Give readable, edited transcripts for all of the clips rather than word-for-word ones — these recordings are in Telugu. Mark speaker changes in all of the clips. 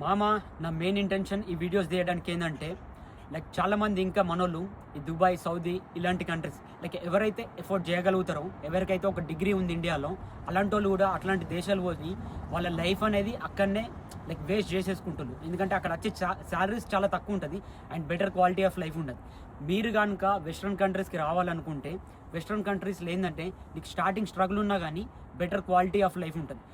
Speaker 1: మామ నా మెయిన్ ఇంటెన్షన్ ఈ వీడియోస్ తీయడానికి ఏంటంటే లైక్ చాలామంది ఇంకా మనోళ్ళు ఈ దుబాయ్, సౌదీ ఇలాంటి కంట్రీస్ లైక్ ఎవరైతే ఎఫోర్డ్ చేయగలుగుతారో, ఎవరికైతే ఒక డిగ్రీ ఉంది ఇండియాలో, అలాంటి వాళ్ళు కూడా అట్లాంటి దేశాలు పోయి వాళ్ళ లైఫ్ అనేది అక్కడనే లైక్ వేస్ట్ చేసేసుకుంటున్నారు. ఎందుకంటే అక్కడ వచ్చే శాలరీస్ చాలా తక్కువ ఉంటుంది and better quality of life ఉండదు. మీరు కనుక వెస్ట్రన్ కంట్రీస్కి రావాలనుకుంటే వెస్ట్రన్ కంట్రీస్లో ఏంటంటే నీకు స్టార్టింగ్ స్ట్రగుల్ ఉన్నా కానీ బెటర్ క్వాలిటీ ఆఫ్ లైఫ్ ఉంటుంది.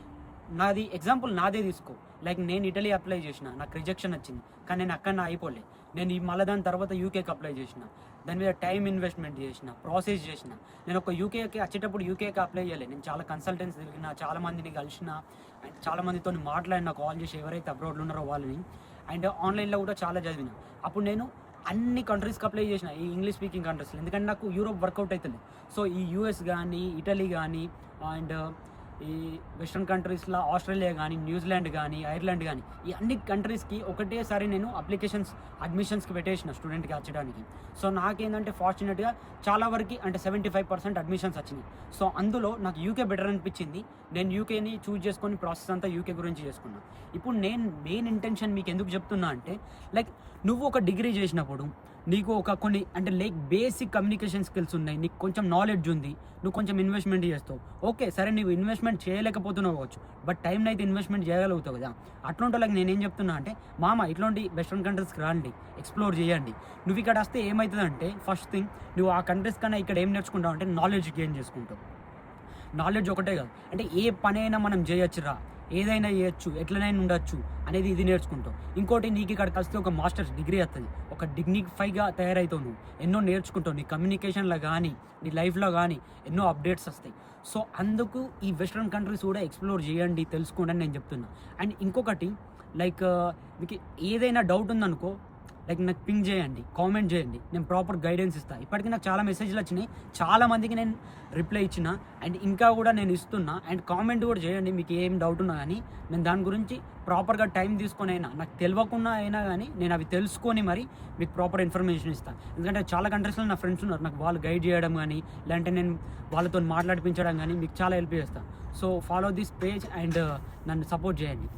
Speaker 1: నాది ఎగ్జాంపుల్ నాదే తీసుకో. లైక్ నేను ఇటలీ అప్లై చేసిన, నాకు రిజెక్షన్ వచ్చింది, కానీ నేను అక్కడ అయిపోలే. నేను మళ్ళీ దాని తర్వాత యూకేకి అప్లై చేసిన, దాని మీద టైం ఇన్వెస్ట్మెంట్ చేసిన, ప్రాసెస్ చేసిన. నేను ఒక యూకేకి వచ్చేటప్పుడు యూకేకి అప్లై చేయలేదు. నేను చాలా కన్సల్టెన్సీ తిరిగిన, చాలా మందిని కలిసిన అండ్ చాలా మందితో మాట్లాడిన, కాల్ చేసి ఎవరైతే అబ్రాడ్లో ఉన్నారో వాళ్ళని, అండ్ ఆన్లైన్లో కూడా చాలా చదివిన. అప్పుడు నేను అన్ని కంట్రీస్కి అప్లై చేసిన, ఈ ఇంగ్లీష్ స్పీకింగ్ కంట్రీస్లో. ఎందుకంటే నాకు యూరోప్ వర్కౌట్ అవుతుంది. సో ఈ యూఎస్ కానీ, ఇటలీ కానీ, అండ్ ఈ వెస్ట్రన్ కంట్రీస్లో ఆస్ట్రేలియా కానీ, న్యూజిలాండ్ కానీ, ఐర్లాండ్ కానీ, ఈ అన్ని కంట్రీస్కి ఒకటేసారి నేను అడ్మిషన్స్కి పెట్టేసిన స్టూడెంట్కి వచ్చడానికి. సో నాకేంటంటే ఫార్చునేట్గా చాలా వరకు అంటే 75% అడ్మిషన్స్ వచ్చినాయి. సో అందులో నాకు యూకే బెటర్ అనిపించింది. నేను యూకేని చూజ్ చేసుకొని ప్రాసెస్ అంతా యూకే గురించి చేసుకున్నాను. ఇప్పుడు నేను మెయిన్ ఇంటెన్షన్ మీకు ఎందుకు చెప్తున్నా అంటే లైక్ నువ్వు ఒక డిగ్రీ చేసినప్పుడు నీకు ఒక కొన్ని అంటే లైక్ బేసిక్ కమ్యూనికేషన్ స్కిల్స్ ఉన్నాయి, నీకు కొంచెం నాలెడ్జ్ ఉంది, నువ్వు కొంచెం ఇన్వెస్ట్మెంట్ చేస్తావు. ఓకే సరే, నువ్వు ఇన్వెస్ట్మెంట్ చేయలేకపోతున్నావు కావచ్చు, బట్ టైంని అయితే ఇన్వెస్ట్మెంట్ చేయగలుగుతావు కదా. అట్లాంటి వాళ్ళకి నేనేం చెప్తున్నా అంటే మామ ఇట్లాంటి వెస్ట్రన్ కంట్రీస్కి రండి, ఎక్స్ప్లోర్ చేయండి. నువ్వు ఇక్కడ వస్తే ఏమవుతుందంటే ఫస్ట్ థింగ్ నువ్వు ఆ కంట్రీస్ కన్నా ఇక్కడ ఏం నేర్చుకుంటావు అంటే నాలెడ్జ్ గెయిన్ చేసుకుంటావు. నాలెడ్జ్ ఒకటే కాదు, అంటే ఏ పనైనా మనం చేయొచ్చురా, ఏదైనా చేయొచ్చు, ఎట్లనైనా ఉండొచ్చు అనేది ఇది నేర్చుకుంటావు. ఇంకోటి నీకు ఇక్కడికి వస్తే ఒక మాస్టర్స్ డిగ్రీ వస్తుంది, ఒక డిగ్నిఫైగా తయారవుతావు, నువ్వు ఎన్నో నేర్చుకుంటావు, నీ కమ్యూనికేషన్లో కానీ నీ లైఫ్లో కానీ ఎన్నో అప్డేట్స్ వస్తాయి. సో అందుకు ఈ వెస్ట్రన్ కంట్రీస్ కూడా ఎక్స్ప్లోర్ చేయండి, తెలుసుకోండి అని నేను చెప్తున్నా. అండ్ ఇంకొకటి లైక్ మీకు ఏదైనా డౌట్ ఉందనుకో లైక్ నాకు పింగ్ చేయండి, కామెంట్ చేయండి, నేను ప్రాపర్ గైడెన్స్ ఇస్తాను. ఇప్పటికీ నాకు చాలా మెసేజ్లు వచ్చినాయి, చాలామందికి నేను రిప్లై ఇచ్చిన అండ్ ఇంకా కూడా నేను ఇస్తున్నా. అండ్ కామెంట్ కూడా చేయండి, మీకు ఏం డౌట్ ఉన్నా కానీ నేను దాని గురించి ప్రాపర్గా టైం తీసుకొని అయినా, నాకు తెలియకుండా అయినా కానీ నేను అవి తెలుసుకొని మరి మీకు ప్రాపర్ ఇన్ఫర్మేషన్ ఇస్తాను. ఎందుకంటే చాలా కంట్రీస్లో నా ఫ్రెండ్స్ ఉన్నారు, నాకు వాళ్ళు గైడ్ చేయడం కానీ లేదంటే నేను వాళ్ళతో మాట్లాడిపించడం కానీ మీకు చాలా హెల్ప్ చేస్తాను. So follow this page and నన్ను సపోర్ట్ చేయండి.